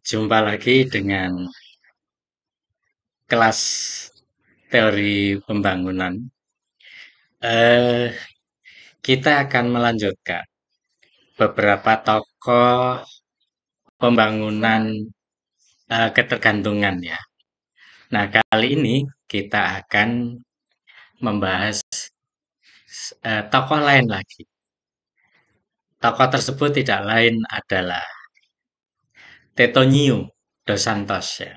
Jumpa lagi dengan kelas teori pembangunan. Eh, kita akan melanjutkan beberapa tokoh pembangunan ketergantungan ya. Nah, kali ini kita akan membahas tokoh lain lagi. Tokoh tersebut tidak lain adalah Tetonio dos Santos ya.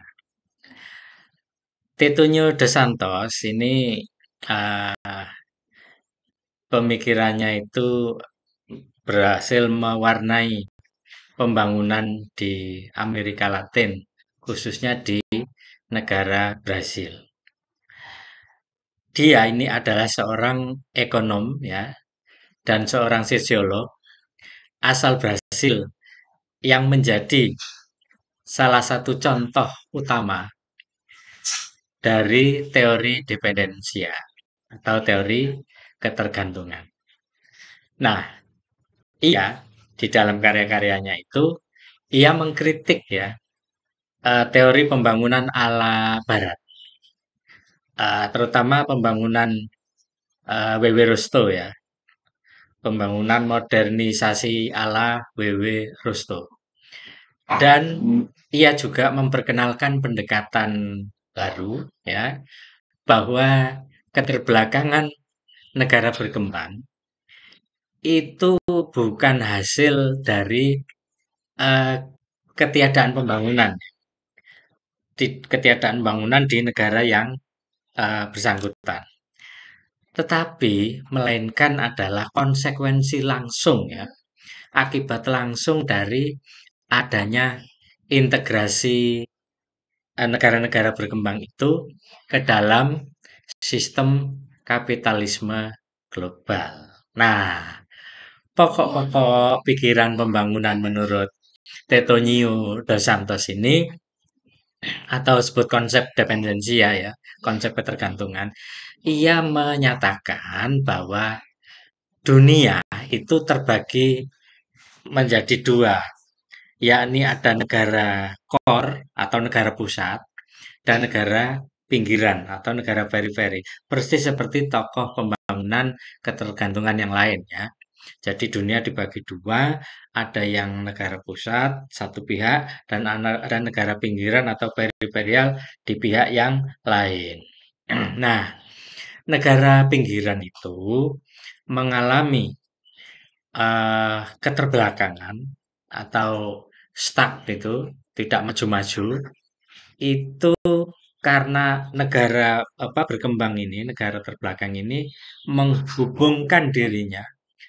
Tetonio dos Santos ini uh, pemikirannya itu berhasil mewarnai pembangunan di Amerika Latin, khususnya di negara Brasil. Dia ini adalah seorang ekonom ya dan seorang sosiolog asal Brasil yang menjadi salah satu contoh utama dari teori dependensia atau teori ketergantungan. Nah, ia di dalam karya-karyanya itu ia mengkritik ya teori pembangunan ala Barat, terutama pembangunan W.W. Rosto ya, pembangunan modernisasi ala W.W. Rosto. Dan ia juga memperkenalkan pendekatan baru ya, bahwa keterbelakangan negara berkembang itu bukan hasil dari uh, ketiadaan pembangunan, ketiadaan bangunan di negara yang bersangkutan. Tetapi melainkan adalah konsekuensi langsung ya, akibat langsung dari adanya integrasi negara-negara berkembang itu ke dalam sistem kapitalisme global. Nah, pokok-pokok pikiran pembangunan menurut Tetonio dos Santos ini atau sebut konsep dependensia ya, konsep ketergantungan, ia menyatakan bahwa dunia itu terbagi menjadi dua, yakni ada negara core atau negara pusat dan negara pinggiran atau negara periferi. Persis seperti tokoh pembangunan ketergantungan yang lain ya. Jadi dunia dibagi dua, ada yang negara pusat satu pihak dan ada negara pinggiran atau periferial di pihak yang lain. Nah, negara pinggiran itu mengalami keterbelakangan atau stuck itu, tidak maju-maju, itu karena negara berkembang ini, negara terbelakang ini menghubungkan dirinya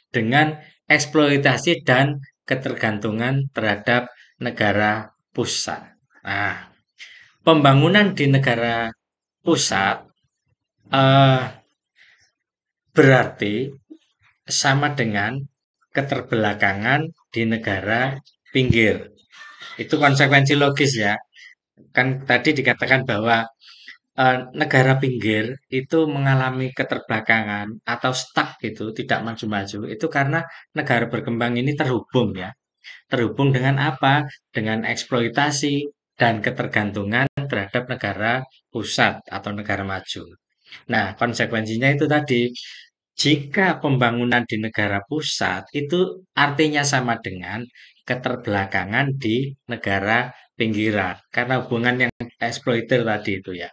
dengan eksploitasi dan ketergantungan terhadap negara pusat. Nah, pembangunan di negara pusat eh, berarti sama dengan keterbelakangan di negara pinggir. Itu konsekuensi logis ya. Kan tadi dikatakan bahwa negara pinggir itu mengalami keterbelakangan atau stuck gitu, tidak maju-maju. Itu karena negara berkembang ini terhubung ya. Terhubung dengan apa? Dengan eksploitasi dan ketergantungan terhadap negara pusat atau negara maju. Nah, konsekuensinya itu tadi, jika pembangunan di negara pusat itu artinya sama dengan keterbelakangan di negara pinggiran. Karena hubungan yang eksploiter tadi itu ya.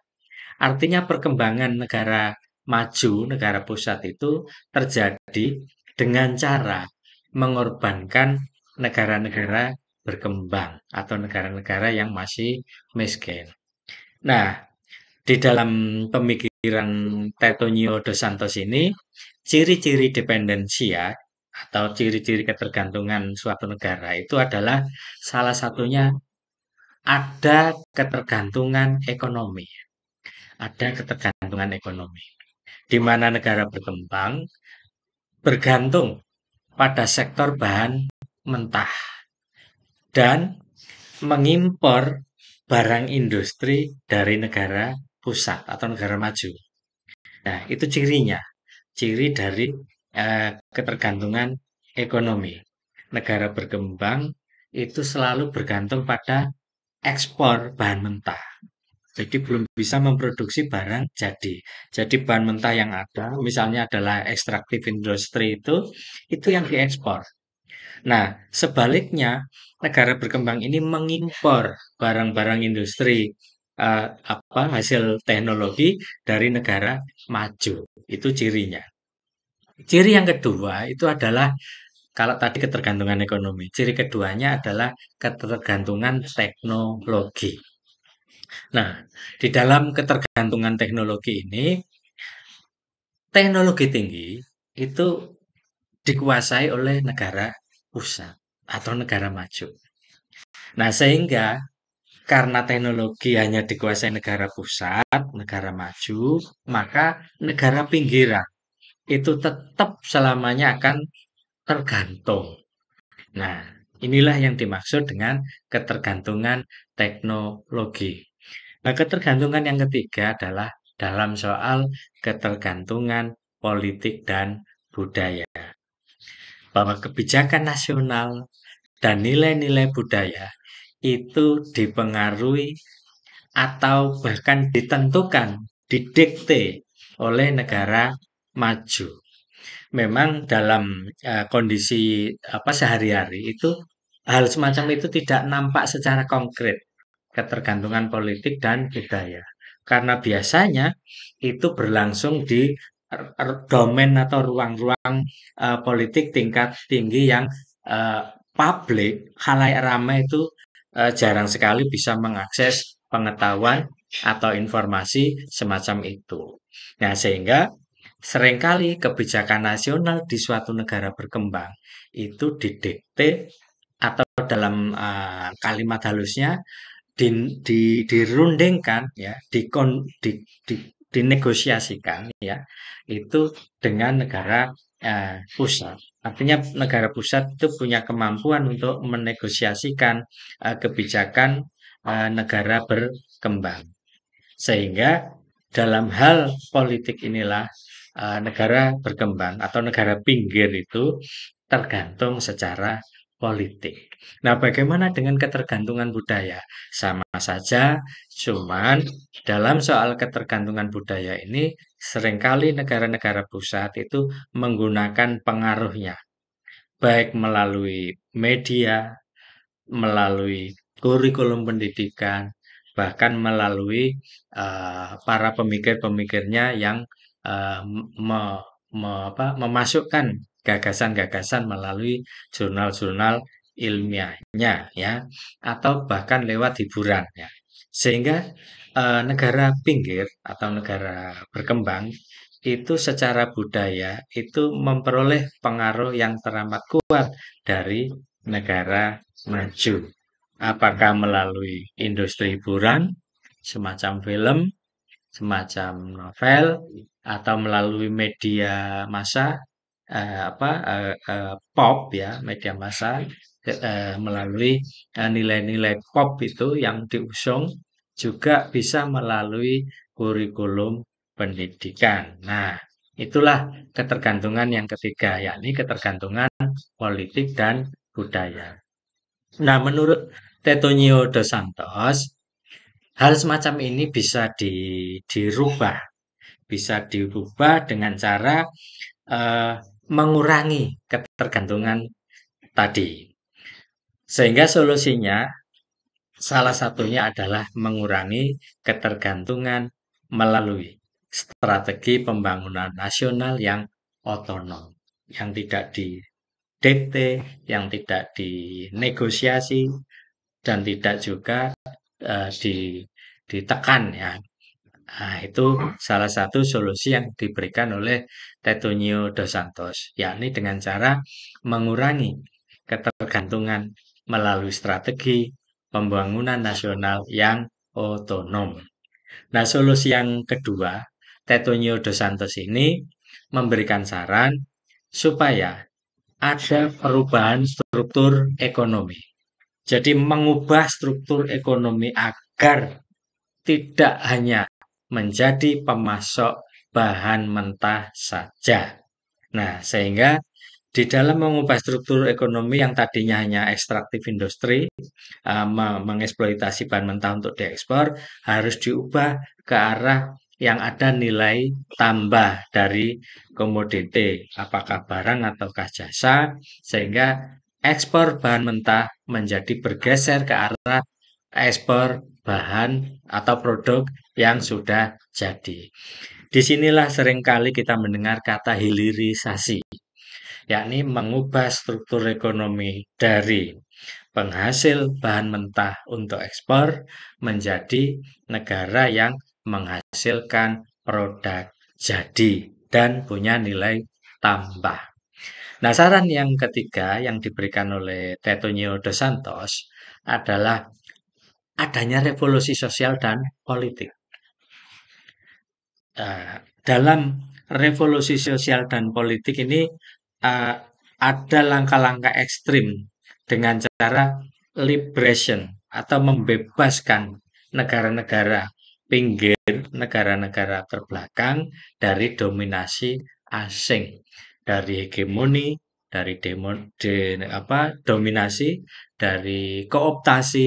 Artinya perkembangan negara maju, negara pusat itu terjadi dengan cara mengorbankan negara-negara berkembang atau negara-negara yang masih miskin. Nah, di dalam pemikiran Tetonio dos Santos ini, ciri-ciri dependensia atau ciri-ciri ketergantungan suatu negara itu adalah salah satunya ada ketergantungan ekonomi. Ada ketergantungan ekonomi, di mana negara berkembang bergantung pada sektor bahan mentah dan mengimpor barang industri dari negara pusat atau negara maju. Nah, itu cirinya, ciri dari ketergantungan ekonomi. Negara berkembang itu selalu bergantung pada ekspor bahan mentah. Jadi belum bisa memproduksi barang jadi. Jadi bahan mentah yang ada, misalnya adalah ekstraktif industri itu yang diekspor. Nah, sebaliknya negara berkembang ini mengimpor barang-barang industri hasil teknologi dari negara maju. Itu cirinya. Ciri yang kedua itu adalah kalau tadi ketergantungan ekonomi, ciri keduanya adalah ketergantungan teknologi. Nah, di dalam ketergantungan teknologi ini, teknologi tinggi itu dikuasai oleh negara pusat atau negara maju. Nah, sehingga karena teknologi hanya dikuasai negara pusat, negara maju, maka negara pinggiran itu tetap selamanya akan tergantung. Nah, inilah yang dimaksud dengan ketergantungan teknologi. Nah, ketergantungan yang ketiga adalah dalam soal ketergantungan politik dan budaya. Bahwa kebijakan nasional dan nilai-nilai budaya itu dipengaruhi atau bahkan ditentukan, didikte oleh negara maju. Memang dalam kondisi sehari-hari itu hal semacam itu tidak nampak secara konkret ketergantungan politik dan budaya. Karena biasanya itu berlangsung di domain atau ruang-ruang politik tingkat tinggi yang eh, publik, khalayak ramai itu jarang sekali bisa mengakses pengetahuan atau informasi semacam itu. Nah, sehingga seringkali kebijakan nasional di suatu negara berkembang itu didikte atau dalam kalimat halusnya dirundingkan ya, dinegosiasikan ya, itu dengan negara pusat. Artinya negara pusat itu punya kemampuan untuk menegosiasikan kebijakan negara berkembang. Sehingga dalam hal politik inilah negara berkembang atau negara pinggir itu tergantung secara politik. Nah, bagaimana dengan ketergantungan budaya? Sama saja, cuman dalam soal ketergantungan budaya ini seringkali negara-negara pusat itu menggunakan pengaruhnya, baik melalui media, melalui kurikulum pendidikan, bahkan melalui para pemikir-pemikirnya yang memasukkan gagasan-gagasan melalui jurnal-jurnal ilmiahnya ya, atau bahkan lewat hiburan ya. Sehingga negara pinggir atau negara berkembang itu secara budaya itu memperoleh pengaruh yang teramat kuat dari negara maju. Apakah melalui industri hiburan, semacam film, semacam novel, atau melalui media massa, pop ya, media massa, melalui nilai-nilai pop itu yang diusung, juga bisa melalui kurikulum pendidikan. Nah, itulah ketergantungan yang ketiga, yakni ketergantungan politik dan budaya. Nah, menurut Tetonio dos Santos, hal semacam ini bisa dirubah dengan cara eh, mengurangi ketergantungan tadi. Sehingga solusinya salah satunya adalah mengurangi ketergantungan melalui strategi pembangunan nasional yang otonom, yang tidak didikte, yang tidak dinegosiasi, dan tidak juga ditekan ya. Nah, itu salah satu solusi yang diberikan oleh Tetonio dos Santos, yakni dengan cara mengurangi ketergantungan melalui strategi pembangunan nasional yang otonom. Nah, solusi yang kedua, Tetonio dos Santos ini memberikan saran supaya ada perubahan struktur ekonomi. Jadi mengubah struktur ekonomi agar tidak hanya menjadi pemasok bahan mentah saja. Nah, sehingga Di dalam mengubah struktur ekonomi yang tadinya hanya ekstraktif industri, mengeksploitasi bahan mentah untuk diekspor, harus diubah ke arah yang ada nilai tambah dari komoditi, apakah barang ataukah jasa, sehingga ekspor bahan mentah menjadi bergeser ke arah ekspor bahan atau produk yang sudah jadi. Disinilah seringkali kita mendengar kata hilirisasi, yakni mengubah struktur ekonomi dari penghasil bahan mentah untuk ekspor menjadi negara yang menghasilkan produk jadi dan punya nilai tambah. Nah, saran yang ketiga yang diberikan oleh Tetonio dos Santos adalah adanya revolusi sosial dan politik. Dalam revolusi sosial dan politik ini uh, ada langkah-langkah ekstrim dengan cara liberation atau membebaskan negara-negara pinggir, negara-negara terbelakang dari dominasi asing, dari hegemoni, dari dominasi, dari kooptasi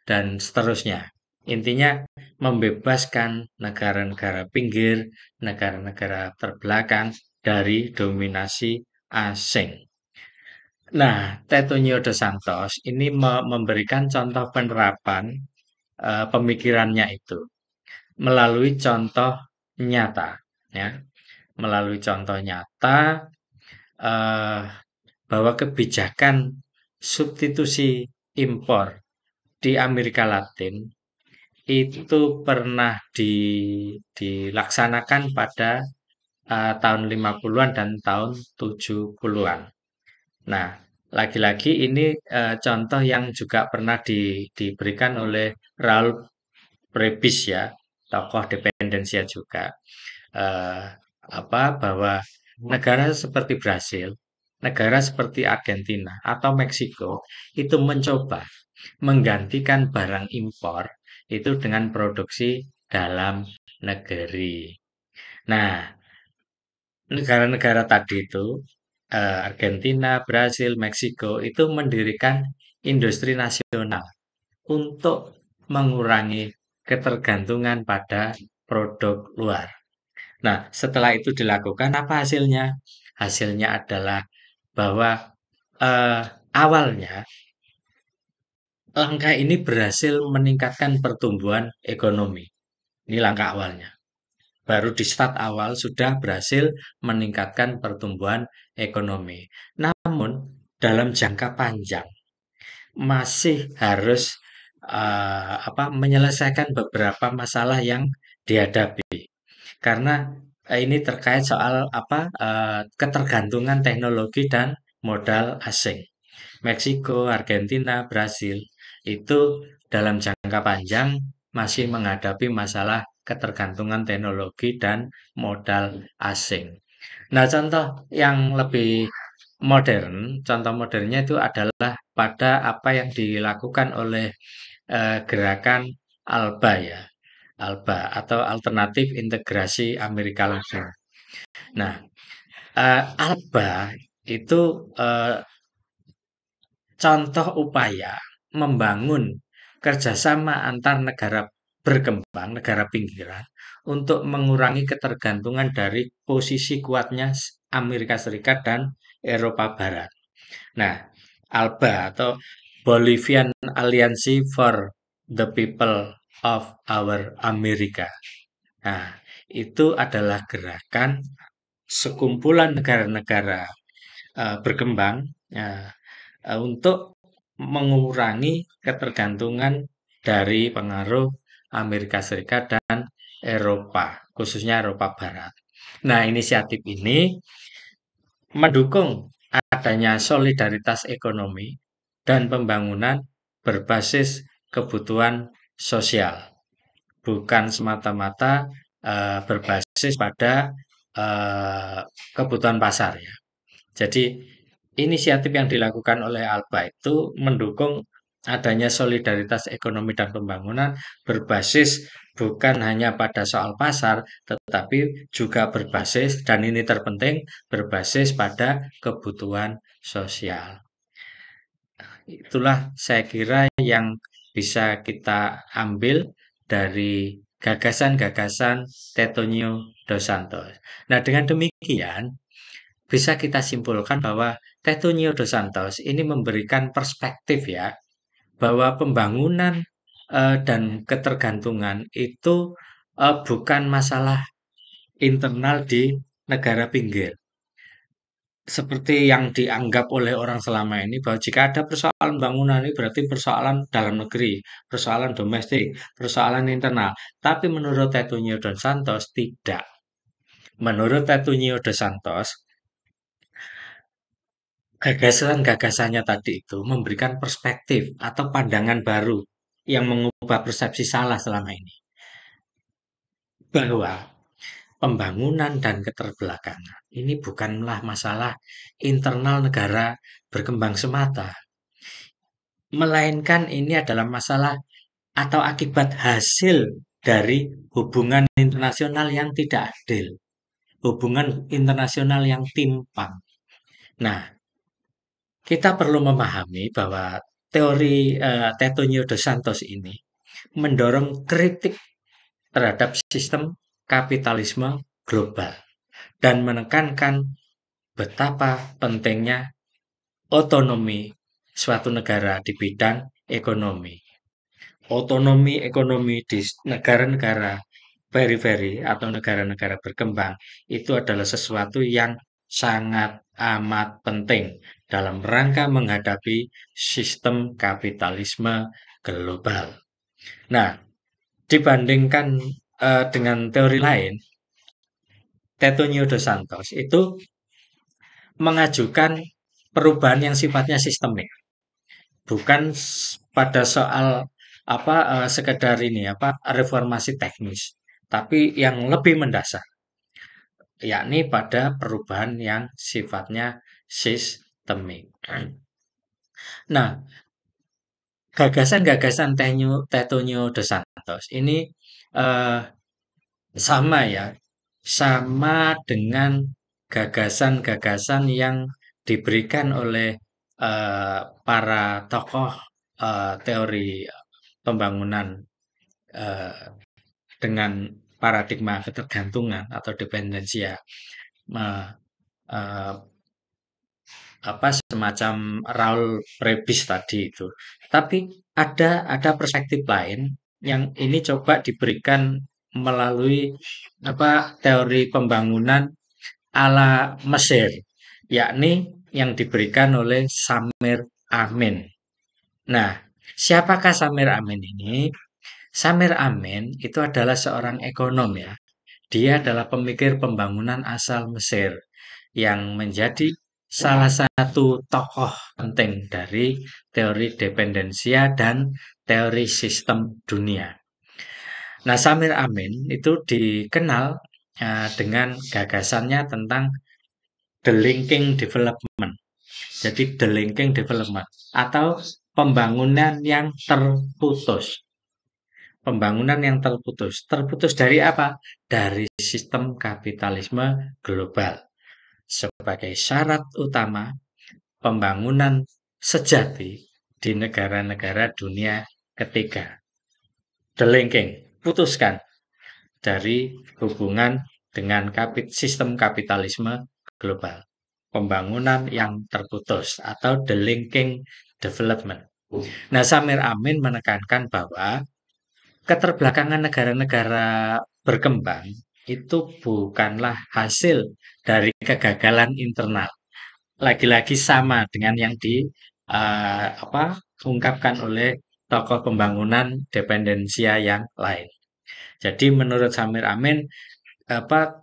dan seterusnya. Intinya membebaskan negara-negara pinggir, negara-negara terbelakang dari dominasi asing. Nah, Tetonio dos Santos ini memberikan contoh penerapan pemikirannya itu melalui contoh nyata, ya, melalui contoh nyata eh, bahwa kebijakan substitusi impor di Amerika Latin itu pernah dilaksanakan pada tahun 50-an dan tahun 70-an. Nah, lagi-lagi ini contoh yang juga pernah diberikan oleh Raul Prebisch ya, tokoh dependensia juga. Eh, bahwa negara seperti Brasil, negara seperti Argentina atau Meksiko itu mencoba menggantikan barang impor itu dengan produksi dalam negeri. Nah, negara-negara tadi itu, Argentina, Brasil, Meksiko itu mendirikan industri nasional untuk mengurangi ketergantungan pada produk luar. Nah, setelah itu dilakukan, apa hasilnya? Hasilnya adalah bahwa eh, awalnya langkah ini berhasil meningkatkan pertumbuhan ekonomi. Ini langkah awalnya. Baru di start awal sudah berhasil meningkatkan pertumbuhan ekonomi. Namun, dalam jangka panjang masih harus menyelesaikan beberapa masalah yang dihadapi. Karena ini terkait soal ketergantungan teknologi dan modal asing. Meksiko, Argentina, Brasil itu dalam jangka panjang masih menghadapi masalah ketergantungan teknologi dan modal asing. Nah, contoh yang lebih modern, contoh modernnya itu adalah pada apa yang dilakukan oleh gerakan ALBA ya, ALBA atau Alternatif Integrasi Amerika Latin. Nah, ALBA itu eh, contoh upaya membangun kerjasama antar negara berkembang, negara pinggiran, untuk mengurangi ketergantungan dari posisi kuatnya Amerika Serikat dan Eropa Barat. Nah, ALBA atau Bolivian Alliance for the People of Our America. Nah, itu adalah gerakan sekumpulan negara-negara berkembang uh, untuk mengurangi ketergantungan dari pengaruh Amerika Serikat dan Eropa, khususnya Eropa Barat. Nah, inisiatif ini mendukung adanya solidaritas ekonomi dan pembangunan berbasis kebutuhan sosial, bukan semata-mata berbasis pada kebutuhan pasar ya. Jadi inisiatif yang dilakukan oleh ALBA itu mendukung adanya solidaritas ekonomi dan pembangunan berbasis bukan hanya pada soal pasar, tetapi juga berbasis, dan ini terpenting, berbasis pada kebutuhan sosial. Itulah saya kira yang bisa kita ambil dari gagasan-gagasan Tetonio dos Santos. Nah, dengan demikian bisa kita simpulkan bahwa Tetonio dos Santos ini memberikan perspektif ya, bahwa pembangunan dan ketergantungan itu bukan masalah internal di negara pinggir. Seperti yang dianggap oleh orang selama ini bahwa jika ada persoalan bangunan ini berarti persoalan dalam negeri, persoalan domestik, persoalan internal. Tapi menurut Tetunio dos Santos tidak. Menurut Tetunio dos Santos, gagasan-gagasannya tadi itu memberikan perspektif atau pandangan baru yang mengubah persepsi salah selama ini. Bahwa pembangunan dan keterbelakangan ini bukanlah masalah internal negara berkembang semata, melainkan ini adalah masalah atau akibat hasil dari hubungan internasional yang tidak adil, hubungan internasional yang timpang. Nah, kita perlu memahami bahwa teori Tetonio dos Santos ini mendorong kritik terhadap sistem kapitalisme global dan menekankan betapa pentingnya otonomi suatu negara di bidang ekonomi. Otonomi ekonomi di negara-negara periferi atau negara-negara berkembang itu adalah sesuatu yang sangat amat penting dalam rangka menghadapi sistem kapitalisme global. Nah, dibandingkan dengan teori lain, Tetonio dos Santos itu mengajukan perubahan yang sifatnya sistemik, bukan pada soal apa sekedar ini apa reformasi teknis, tapi yang lebih mendasar, yakni pada perubahan yang sifatnya sistemik. Nah, gagasan-gagasan Tetonio dos Santos ini eh, sama ya, sama dengan gagasan-gagasan yang diberikan oleh para tokoh teori pembangunan eh, dengan paradigma ketergantungan atau dependensia, eh, eh, apa semacam Raul Prebis tadi itu. Tapi ada perspektif lain yang ini coba diberikan melalui apa teori pembangunan ala Mesir, yakni yang diberikan oleh Samir Amin. Nah, siapakah Samir Amin ini? Samir Amin itu adalah seorang ekonom ya. Dia adalah pemikir pembangunan asal Mesir yang menjadi salah satu tokoh penting dari teori dependensia dan teori sistem dunia. Nah, Samir Amin itu dikenal dengan gagasannya tentang the linking development. Jadi the linking development atau pembangunan yang terputus. Pembangunan yang terputus. Terputus dari apa? Dari sistem kapitalisme global. Sebagai syarat utama pembangunan sejati di negara-negara dunia ketiga. The linking, putuskan dari hubungan dengan sistem kapitalisme global. Pembangunan yang terputus atau the linking development. Nah, Samir Amin menekankan bahwa keterbelakangan negara-negara berkembang itu bukanlah hasil dari kegagalan internal. Lagi-lagi sama dengan yang diungkapkan oleh tokoh pembangunan dependensia yang lain. Jadi menurut Samir Amin,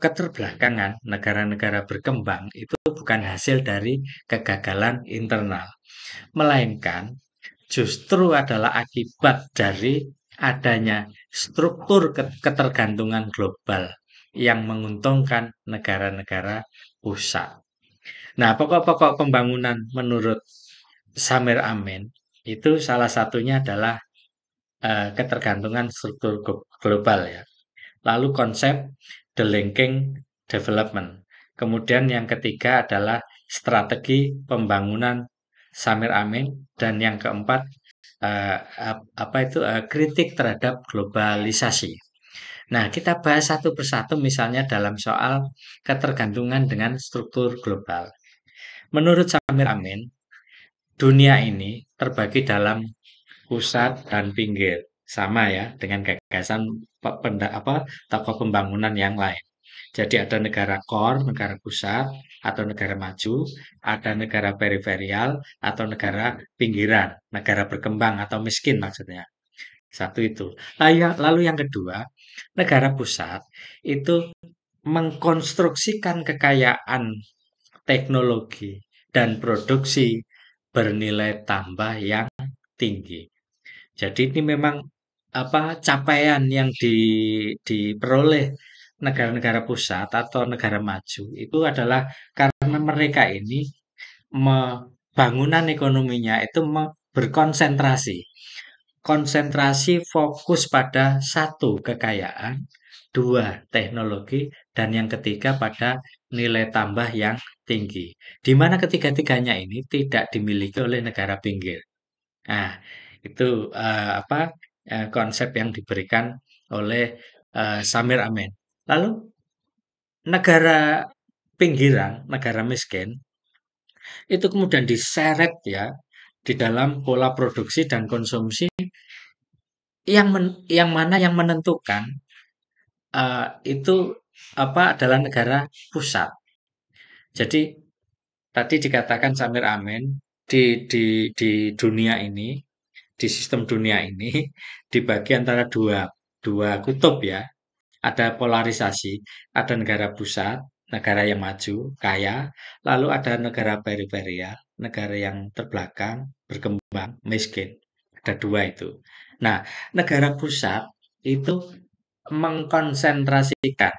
keterbelakangan negara-negara berkembang itu bukan hasil dari kegagalan internal, melainkan justru adalah akibat dari adanya struktur ketergantungan global yang menguntungkan negara-negara pusat. Nah, pokok-pokok pembangunan menurut Samir Amin itu salah satunya adalah ketergantungan struktur global ya. Lalu konsep the linking development. Kemudian yang ketiga adalah strategi pembangunan Samir Amin dan yang keempat apa itu kritik terhadap globalisasi. Nah, kita bahas satu persatu misalnya dalam soal ketergantungan dengan struktur global. Menurut Samir Amin, dunia ini terbagi dalam pusat dan pinggir. Sama ya dengan gagasan tokoh pembangunan yang lain. Jadi ada negara core, negara pusat, atau negara maju, ada negara periferial, atau negara pinggiran, negara berkembang atau miskin maksudnya. Satu itu. Lalu yang kedua, negara pusat itu mengkonstruksikan kekayaan teknologi dan produksi bernilai tambah yang tinggi. Jadi ini memang capaian yang diperoleh negara-negara pusat atau negara maju itu adalah karena mereka ini bangunan ekonominya itu berkonsentrasi. Konsentrasi fokus pada satu kekayaan, dua teknologi, dan yang ketiga pada nilai tambah yang tinggi. Di mana ketiga-tiganya ini tidak dimiliki oleh negara pinggir. Nah, itu konsep yang diberikan oleh Samir Amin. Lalu negara pinggiran, negara miskin, itu kemudian diseret ya di dalam pola produksi dan konsumsi yang mana yang menentukan itu adalah negara pusat. Jadi tadi dikatakan Samir Amin di dunia ini, di sistem dunia ini dibagi antara dua dua kutub ya. Ada polarisasi, ada negara pusat, negara yang maju, kaya, lalu ada negara periferial, negara yang terbelakang, berkembang, miskin. Ada dua itu. Nah, negara pusat itu mengkonsentrasikan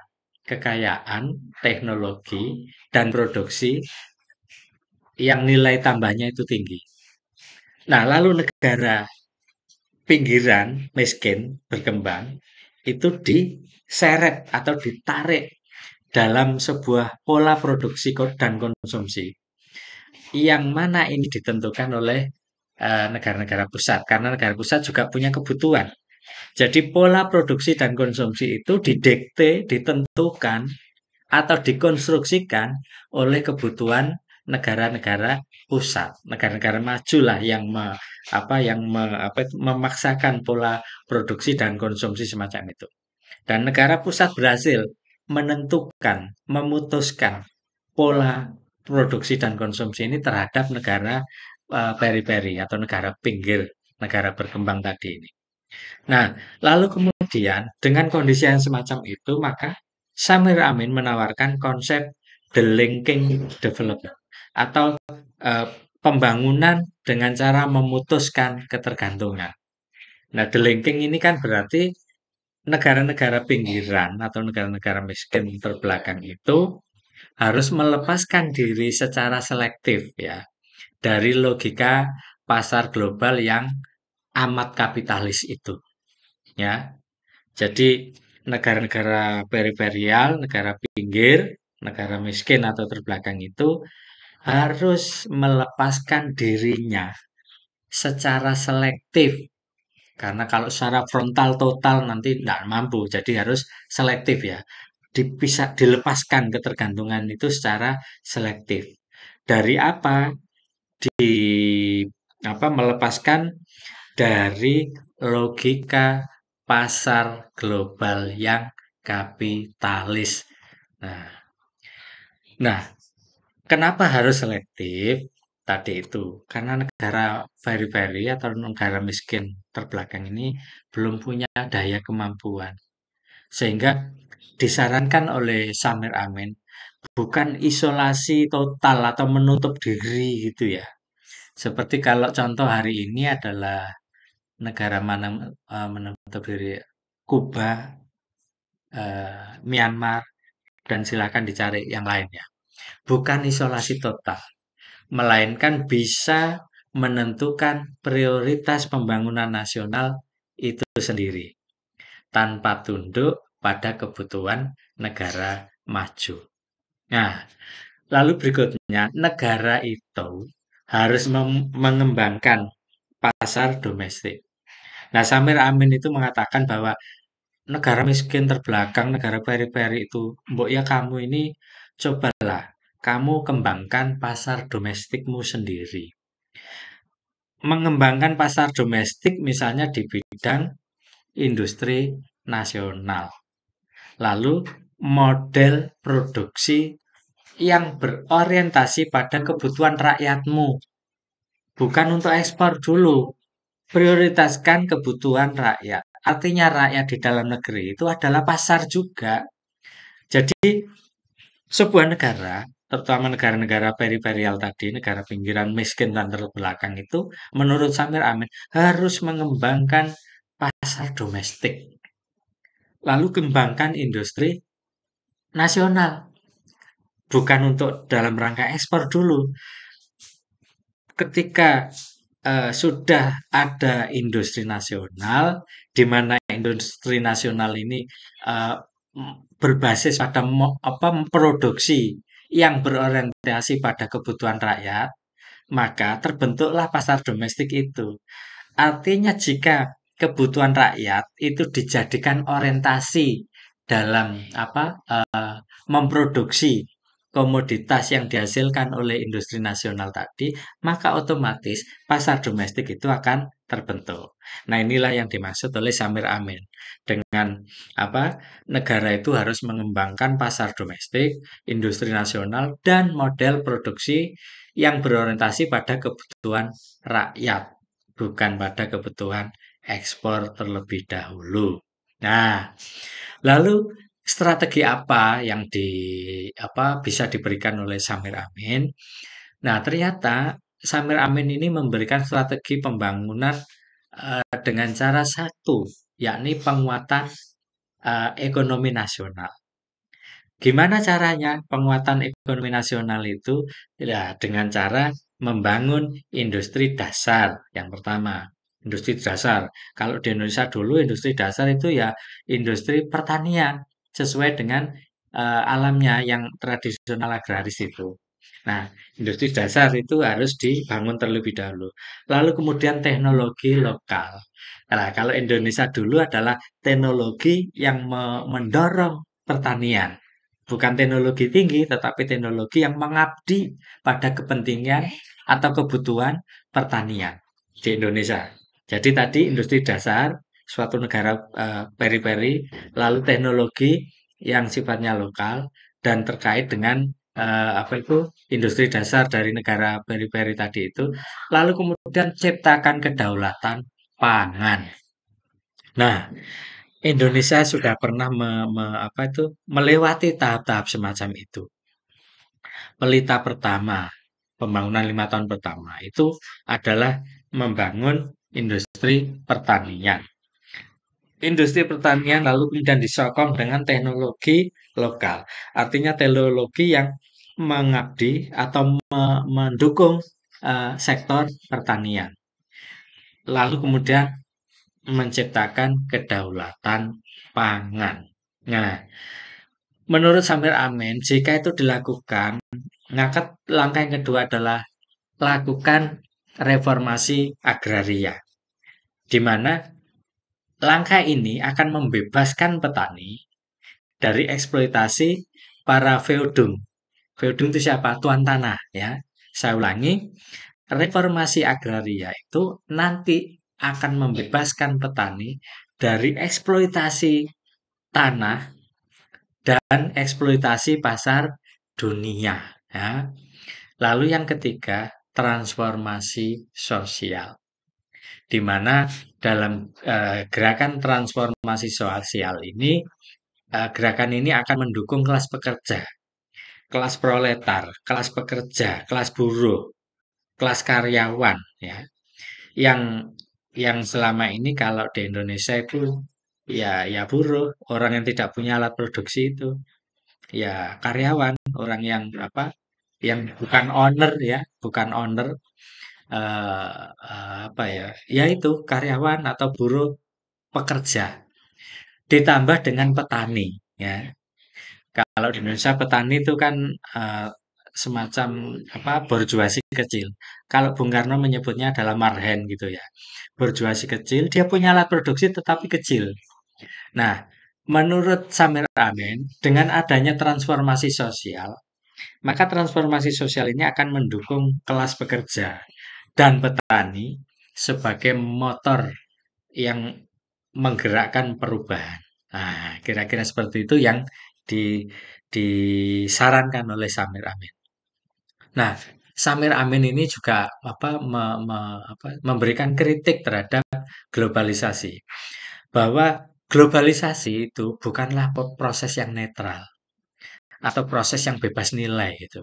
kekayaan, teknologi, dan produksi yang nilai tambahnya itu tinggi. Nah, lalu negara pinggiran, miskin, berkembang, itu diseret atau ditarik dalam sebuah pola produksi dan konsumsi. Yang mana ini ditentukan oleh negara-negara pusat, karena negara pusat juga punya kebutuhan. Jadi pola produksi dan konsumsi itu didikte, ditentukan, atau dikonstruksikan oleh kebutuhan negara-negara pusat, negara-negara maju lah yang memaksakan pola produksi dan konsumsi semacam itu. Dan negara pusat berhasil menentukan, memutuskan pola produksi dan konsumsi ini terhadap negara periferi atau negara pinggir, negara berkembang tadi ini. Nah, lalu kemudian dengan kondisi yang semacam itu, maka Samir Amin menawarkan konsep the linking development atau eh, pembangunan dengan cara memutuskan ketergantungan. Nah, the linking ini kan berarti negara-negara pinggiran atau negara-negara miskin terbelakang itu harus melepaskan diri secara selektif ya dari logika pasar global yang amat kapitalis itu ya. Jadi negara-negara periferial, negara pinggir, negara miskin atau terbelakang itu harus melepaskan dirinya secara selektif. Karena kalau secara frontal total nanti tidak mampu, jadi harus selektif ya. Dilepaskan ketergantungan itu secara selektif. Dari apa? Di melepaskan dari logika pasar global yang kapitalis. Nah, nah, kenapa harus selektif? Tadi itu, karena negara very atau negara miskin terbelakang ini belum punya daya kemampuan. Sehingga disarankan oleh Samir Amin bukan isolasi total atau menutup diri gitu ya. Seperti kalau contoh hari ini adalah negara mana menutup diri, Kuba, Myanmar, dan silakan dicari yang lainnya. Bukan isolasi total, melainkan bisa menentukan prioritas pembangunan nasional itu sendiri tanpa tunduk pada kebutuhan negara maju. Nah, lalu berikutnya, negara itu harus mengembangkan pasar domestik. Nah, Samir Amin itu mengatakan bahwa negara miskin terbelakang, negara periferi itu, mbok ya kamu ini cobalah kamu kembangkan pasar domestikmu sendiri. Mengembangkan pasar domestik misalnya di bidang industri nasional. Lalu model produksi yang berorientasi pada kebutuhan rakyatmu, bukan untuk ekspor dulu. Prioritaskan kebutuhan rakyat. Artinya rakyat di dalam negeri itu adalah pasar juga. Jadi sebuah negara, terutama negara-negara periferial tadi, negara pinggiran miskin dan terbelakang itu, menurut Samir Amin, harus mengembangkan pasar domestik. Lalu kembangkan industri nasional. Bukan untuk dalam rangka ekspor dulu. Ketika sudah ada industri nasional, di mana industri nasional ini uh, berbasis pada produksi yang berorientasi pada kebutuhan rakyat, maka terbentuklah pasar domestik itu. Artinya jika kebutuhan rakyat itu dijadikan orientasi dalam memproduksi komoditas yang dihasilkan oleh industri nasional tadi, maka otomatis pasar domestik itu akan terbentuk. Nah, inilah yang dimaksud oleh Samir Amin dengan negara itu harus mengembangkan pasar domestik, industri nasional dan model produksi yang berorientasi pada kebutuhan rakyat, bukan pada kebutuhan ekspor terlebih dahulu. Nah, lalu strategi apa yang bisa diberikan oleh Samir Amin? Nah, ternyata Samir Amin ini memberikan strategi pembangunan dengan cara satu, yakni penguatan ekonomi nasional. Gimana caranya penguatan ekonomi nasional itu? Ya, dengan cara membangun industri dasar yang pertama. Industri dasar. Kalau di Indonesia dulu industri dasar itu ya industri pertanian sesuai dengan alamnya yang tradisional agraris itu. Nah, industri dasar itu harus dibangun terlebih dahulu. Lalu kemudian teknologi lokal. Nah, kalau Indonesia dulu adalah teknologi yang mendorong pertanian. Bukan teknologi tinggi, tetapi teknologi yang mengabdi pada kepentingan atau kebutuhan pertanian di Indonesia. Jadi tadi industri dasar suatu negara periferi, lalu teknologi yang sifatnya lokal dan terkait dengan industri dasar dari negara periferi tadi itu, lalu kemudian ciptakan kedaulatan pangan. Nah, Indonesia sudah pernah melewati tahap-tahap semacam itu. Pelita pertama, pembangunan 5 tahun pertama itu adalah membangun industri pertanian. Industri pertanian lalu kemudian disokong dengan teknologi lokal. Artinya teknologi yang mengabdi atau mendukung sektor pertanian. Lalu kemudian menciptakan kedaulatan pangan. Nah, menurut Samir Amin, jika itu dilakukan, maka langkah yang kedua adalah lakukan reformasi agraria, di mana langkah ini akan membebaskan petani dari eksploitasi para feodum. Feodum itu siapa? Tuan tanah, ya. Saya ulangi, reformasi agraria itu nanti akan membebaskan petani dari eksploitasi tanah dan eksploitasi pasar dunia, ya. Lalu yang ketiga, transformasi sosial, di mana dalam gerakan transformasi sosial ini, gerakan ini akan mendukung kelas pekerja, kelas proletar, kelas pekerja, kelas buruh, kelas karyawan, ya, yang selama ini kalau di Indonesia itu ya buruh, orang yang tidak punya alat produksi itu, ya karyawan, orang yang yang bukan owner, ya, bukan owner, ya itu karyawan atau buruh pekerja, ditambah dengan petani, ya. Kalau di Indonesia petani itu kan eh, semacam apa borjuasi kecil. Kalau Bung Karno menyebutnya adalah marhen gitu ya. Borjuasi kecil, dia punya alat produksi tetapi kecil. Nah, menurut Samir Amin, dengan adanya transformasi sosial, maka transformasi sosial ini akan mendukung kelas pekerja dan petani sebagai motor yang menggerakkan perubahan. Nah, kira-kira seperti itu yang di, disarankan oleh Samir Amin. Nah, Samir Amin ini juga memberikan kritik terhadap globalisasi, bahwa globalisasi itu bukanlah proses yang netral atau proses yang bebas nilai gitu,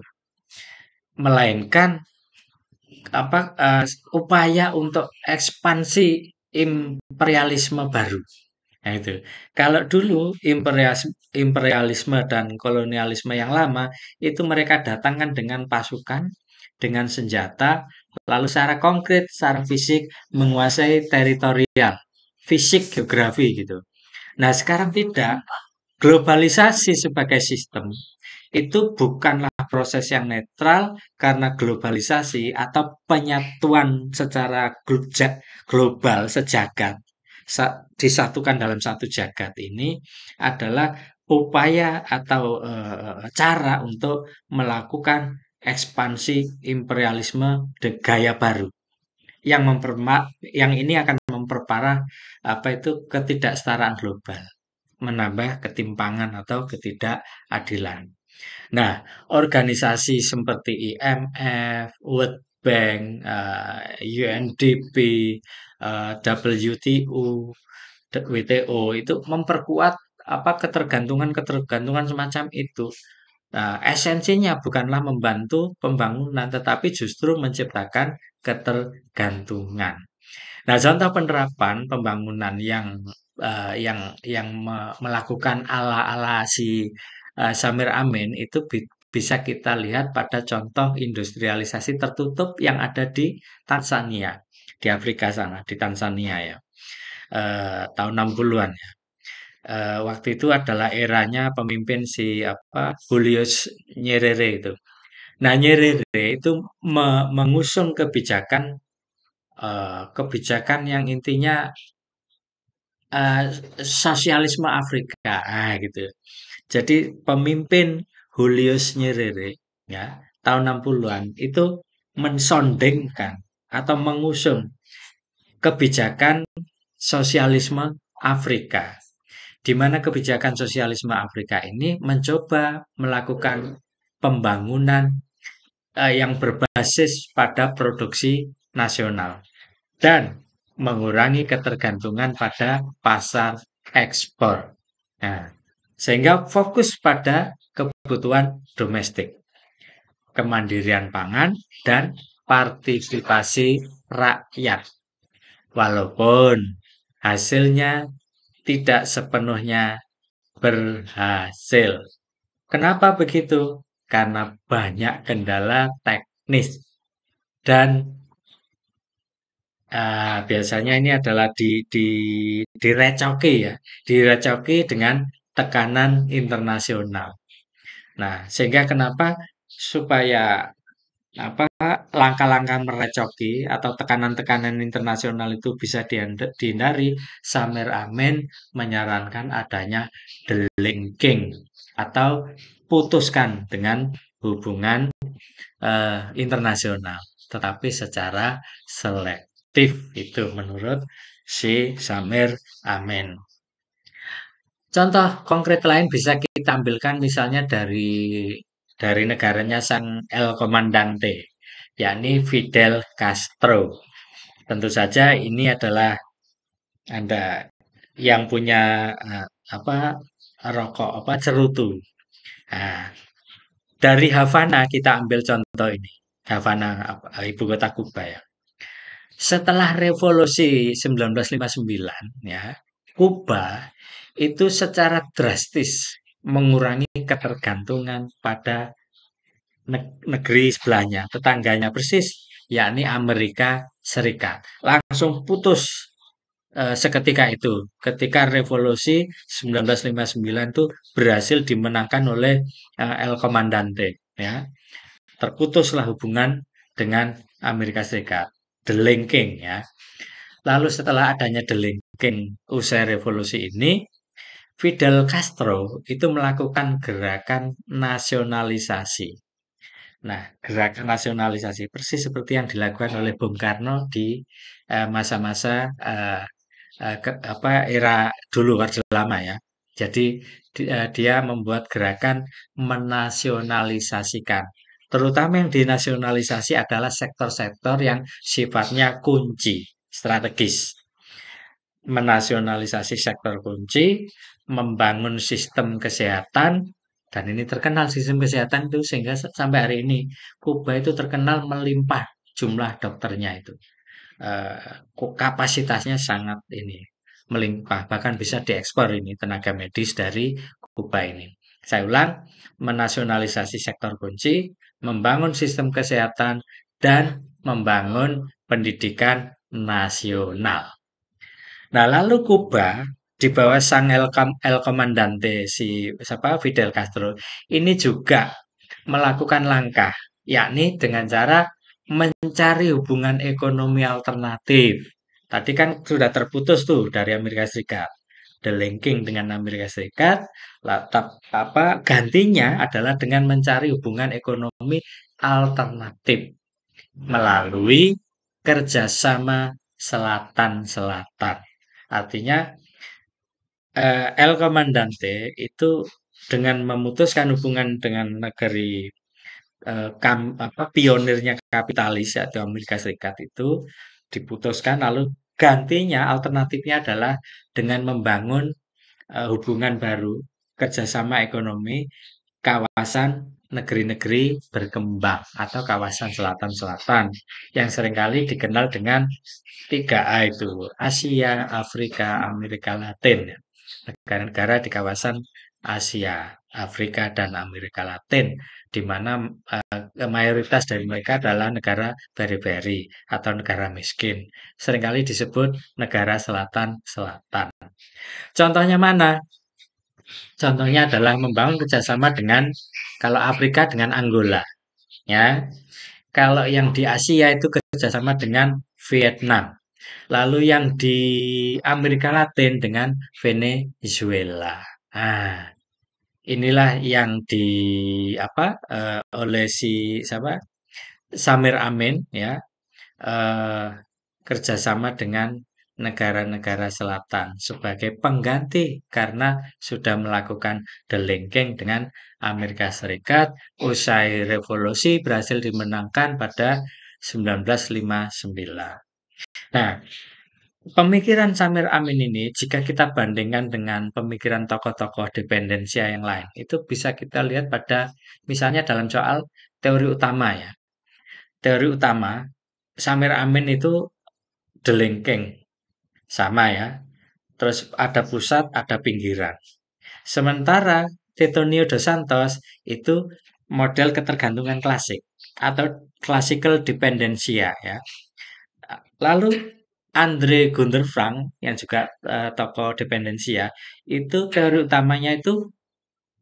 melainkan upaya untuk ekspansi imperialisme baru. Nah itu. Kalau dulu imperialisme dan kolonialisme yang lama itu mereka datangkan dengan pasukan, dengan senjata, lalu secara konkret, secara fisik menguasai teritorial, fisik geografi gitu. Nah, sekarang tidak. Globalisasi sebagai sistem itu bukanlah proses yang netral karena globalisasi atau penyatuan secara global sejagat disatukan dalam satu jagat ini adalah upaya atau cara untuk melakukan ekspansi imperialisme gaya baru yang yang ini akan memperparah apa itu ketidaksetaraan global, menambah ketimpangan atau ketidakadilan. Nah, organisasi seperti IMF, World Bank, UNDP, WTO, WTO itu memperkuat apa ketergantungan-ketergantungan semacam itu. Nah, esensinya bukanlah membantu pembangunan, tetapi justru menciptakan ketergantungan. Nah, contoh penerapan pembangunan yang melakukan ala-ala si Samir Amin itu bisa kita lihat pada contoh industrialisasi tertutup yang ada di Tanzania, di Afrika sana, di Tanzania ya, tahun 60-an ya. Waktu itu adalah eranya pemimpin si apa Julius Nyerere itu. Nah, Nyerere itu mengusung kebijakan yang intinya eh, sosialisme Afrika, gitu. Jadi pemimpin Julius Nyerere ya tahun 60-an itu mensondengkan atau mengusung kebijakan sosialisme Afrika, di mana kebijakan sosialisme Afrika ini mencoba melakukan pembangunan yang berbasis pada produksi nasional dan mengurangi ketergantungan pada pasar ekspor. Nah, sehingga fokus pada kebutuhan domestik, kemandirian pangan, dan partisipasi rakyat. Walaupun hasilnya tidak sepenuhnya berhasil. Kenapa begitu? Karena banyak kendala teknis dan biasanya ini adalah direcoki ya, direcoki dengan tekanan internasional. Nah, sehingga kenapa supaya apa langkah-langkah merecoki atau tekanan-tekanan internasional itu bisa dihindari, Samir Amin menyarankan adanya delinking atau putuskan dengan hubungan internasional, tetapi secara selektif itu menurut si Samir Amin. Contoh konkret lain bisa kita ambilkan misalnya dari negaranya sang El Comandante, yakni Fidel Castro. Tentu saja ini adalah Anda yang punya apa rokok apa cerutu. Nah, dari Havana kita ambil contoh ini. Havana ibu kota Kuba ya. Setelah revolusi 1959 ya, Kuba itu secara drastis mengurangi ketergantungan pada negeri sebelahnya, tetangganya persis, yakni Amerika Serikat. Langsung putus seketika itu, ketika revolusi 1959 itu berhasil dimenangkan oleh El Comandante, ya. Terputuslah hubungan dengan Amerika Serikat, the linking ya. Lalu setelah adanya the linking usai revolusi ini, Fidel Castro itu melakukan gerakan nasionalisasi. Nah, gerakan nasionalisasi persis seperti yang dilakukan oleh Bung Karno di masa-masa era dulu Orde Lama ya. Jadi dia membuat gerakan menasionalisasikan. Terutama yang dinasionalisasi adalah sektor-sektor yang sifatnya kunci, strategis. Menasionalisasi sektor kunci, membangun sistem kesehatan, dan ini terkenal sistem kesehatan itu sehingga sampai hari ini Kuba itu terkenal melimpah jumlah dokternya itu. Kapasitasnya sangat ini melimpah, bahkan bisa diekspor ini tenaga medis dari Kuba ini. Saya ulang, menasionalisasi sektor kunci, membangun sistem kesehatan, dan membangun pendidikan nasional. Nah, lalu Kuba di bawah sang El Comandante si siapa Fidel Castro ini juga melakukan langkah, yakni dengan cara mencari hubungan ekonomi alternatif. Tadi kan sudah terputus tuh dari Amerika Serikat. The linking dengan Amerika Serikat, gantinya adalah dengan mencari hubungan ekonomi alternatif melalui kerjasama selatan-selatan. Artinya El Comandante itu dengan memutuskan hubungan dengan negeri pionirnya kapitalis atau Amerika Serikat itu diputuskan lalu gantinya alternatifnya adalah dengan membangun hubungan baru kerjasama ekonomi kawasan negeri-negeri berkembang atau kawasan selatan-selatan yang seringkali dikenal dengan 3A itu Asia, Afrika, Amerika Latin. Negara-negara di kawasan Asia, Afrika, dan Amerika Latin, di mana mayoritas dari mereka adalah negara periferi atau negara miskin. Seringkali disebut negara selatan-selatan. Contohnya mana? Contohnya adalah membangun kerjasama dengan kalau Afrika dengan Angola, ya. Kalau yang di Asia itu kerjasama dengan Vietnam. Lalu yang di Amerika Latin dengan Venezuela. Ah, inilah yang oleh si siapa Samir Amin ya eh, kerjasama dengan negara-negara selatan sebagai pengganti karena sudah melakukan the linking dengan Amerika Serikat usai revolusi berhasil dimenangkan pada 1959. Nah, pemikiran Samir Amin ini jika kita bandingkan dengan pemikiran tokoh-tokoh dependensia yang lain, itu bisa kita lihat pada misalnya dalam soal teori utama ya. Teori utama Samir Amin itu the linking sama ya. Terus ada pusat, ada pinggiran. Sementara Tetonio dos Santos itu model ketergantungan klasik atau classical dependensia ya. Lalu Andre Gunther Frank yang juga tokoh dependensia itu teori utamanya itu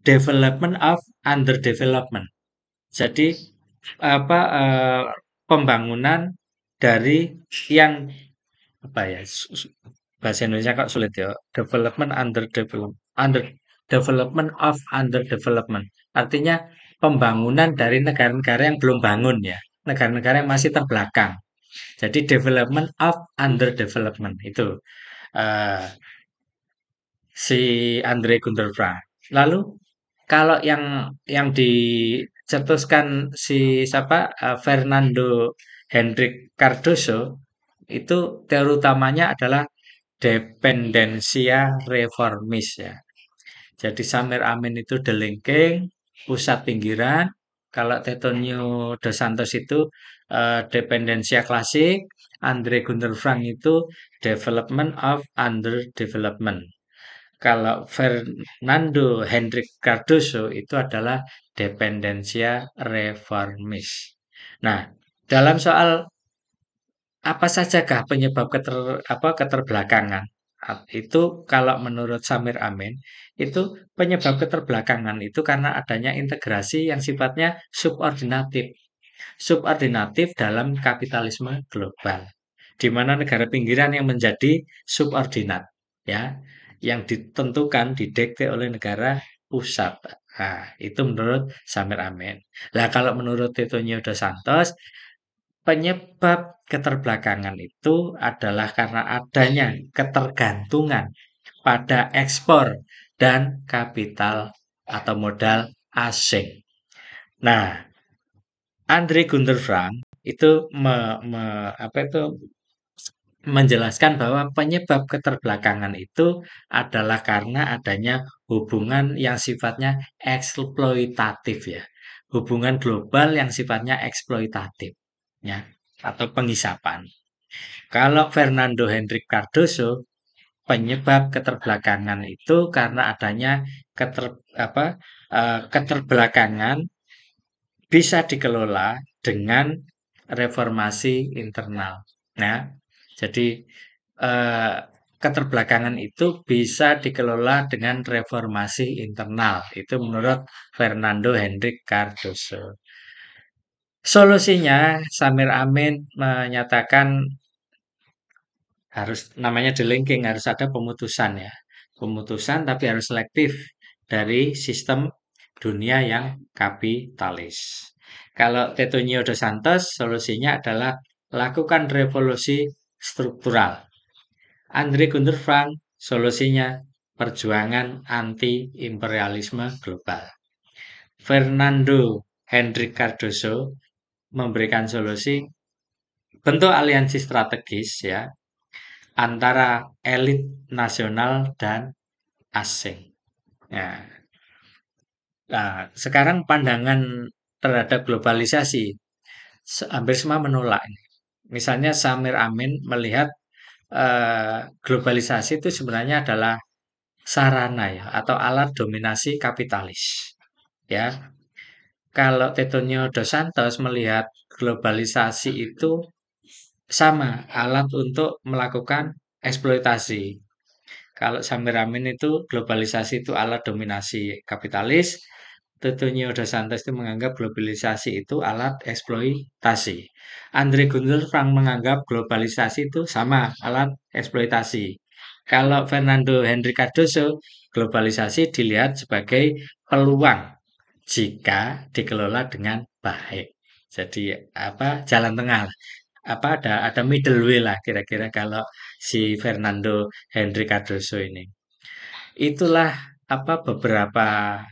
development of underdevelopment. Jadi pembangunan dari yang apa ya bahasa Indonesia kok sulit ya under development of underdevelopment artinya pembangunan dari negara-negara yang belum bangun ya negara-negara yang masih terbelakang jadi development of underdevelopment itu eh, si Andre Gunther Frank lalu kalau yang dicetuskan si siapa Fernando Henrik Cardoso itu teori utamanya adalah dependensia reformis ya. Jadi Samir Amin itu the linking, pusat pinggiran. Kalau Tetonio dos Santos itu dependensia klasik, Andre Gunther Frank itu development of underdevelopment. Kalau Fernando Henrik Cardoso itu adalah dependensia reformis. Nah, dalam soal Apa sajakah penyebab keterbelakangan? Itu kalau menurut Samir Amin, itu penyebab keterbelakangan itu karena adanya integrasi yang sifatnya subordinatif. Subordinatif dalam kapitalisme global, di mana negara pinggiran yang menjadi subordinat, ya, yang ditentukan didikte oleh negara pusat. Nah, itu menurut Samir Amin. Nah, kalau menurut Tetonio dos Santos, penyebab keterbelakangan itu adalah karena adanya ketergantungan pada ekspor dan kapital atau modal asing. Nah, Andre Gunder Frank itu menjelaskan bahwa penyebab keterbelakangan itu adalah karena adanya hubungan yang sifatnya eksploitatif, ya. Hubungan global yang sifatnya eksploitatif, ya, atau penghisapan. Kalau Fernando Henrique Cardoso, penyebab keterbelakangan itu karena adanya keterbelakangan bisa dikelola dengan reformasi internal. Nah, jadi eh, keterbelakangan itu bisa dikelola dengan reformasi internal. Itu menurut Fernando Henrique Cardoso. Solusinya, Samir Amin menyatakan harus namanya delinking, harus ada pemutusan, ya. Pemutusan tapi harus selektif dari sistem dunia yang kapitalis. Kalau Tetonio dos Santos, solusinya adalah lakukan revolusi struktural. Andre Gunder Frank, solusinya perjuangan anti-imperialisme global. Fernando Henrique Cardoso memberikan solusi bentuk aliansi strategis, ya, antara elit nasional dan asing. Nah, sekarang pandangan terhadap globalisasi hampir semua menolak. Misalnya Samir Amin melihat globalisasi itu sebenarnya adalah sarana, ya, atau alat dominasi kapitalis. Ya, kalau Tetonio dos Santos melihat globalisasi itu sama alat untuk melakukan eksploitasi. Kalau Samir Amin itu globalisasi itu alat dominasi kapitalis, Tetonio dos Santos itu menganggap globalisasi itu alat eksploitasi. Andre Gunder Frank menganggap globalisasi itu sama alat eksploitasi. Kalau Fernando Henrique Cardoso, globalisasi dilihat sebagai peluang jika dikelola dengan baik. Jadi jalan tengah, ada middle way lah kira-kira kalau si Fernando Henry Cardoso ini. Itulah beberapa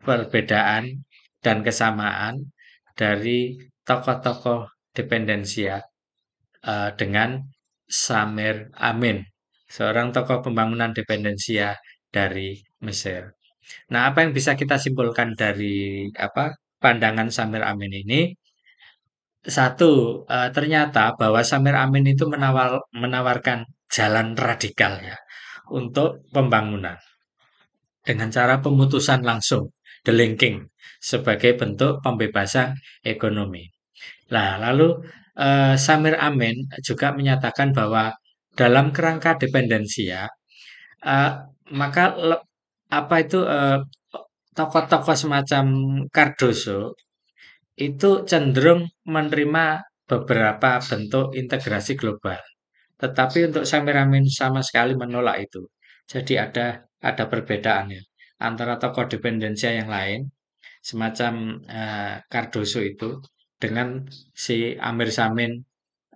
perbedaan dan kesamaan dari tokoh-tokoh dependensia dengan Samir Amin, seorang tokoh pembangunan dependensia dari Mesir. Nah, apa yang bisa kita simpulkan dari pandangan Samir Amin ini? Satu, ternyata bahwa Samir Amin itu menawarkan jalan radikal, ya, untuk pembangunan dengan cara pemutusan langsung, delinking, sebagai bentuk pembebasan ekonomi. Nah, lalu Samir Amin juga menyatakan bahwa dalam kerangka dependensia, eh, maka tokoh-tokoh semacam Cardoso itu cenderung menerima beberapa bentuk integrasi global. Tetapi untuk Samir Amin sama sekali menolak itu. Jadi ada perbedaannya antara tokoh dependensia yang lain semacam Cardoso itu dengan si Amir Samin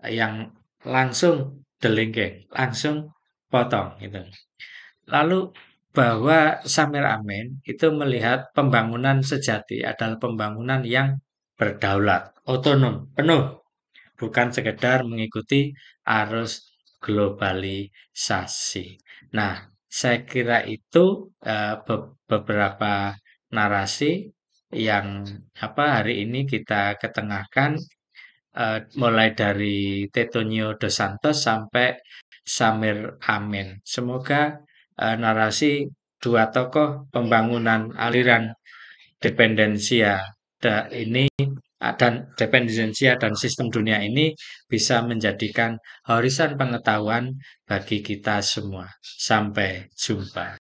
yang langsung delinking, langsung potong gitu. Lalu bahwa Samir Amin itu melihat pembangunan sejati adalah pembangunan yang berdaulat, otonom, penuh, bukan sekedar mengikuti arus globalisasi. Nah, saya kira itu beberapa narasi yang hari ini kita ketengahkan, mulai dari Tetonio dos Santos sampai Samir Amin. Semoga narasi dua tokoh pembangunan aliran dependensia ini Dan dependensia dan sistem dunia ini bisa menjadikan horizon pengetahuan bagi kita semua. Sampai jumpa.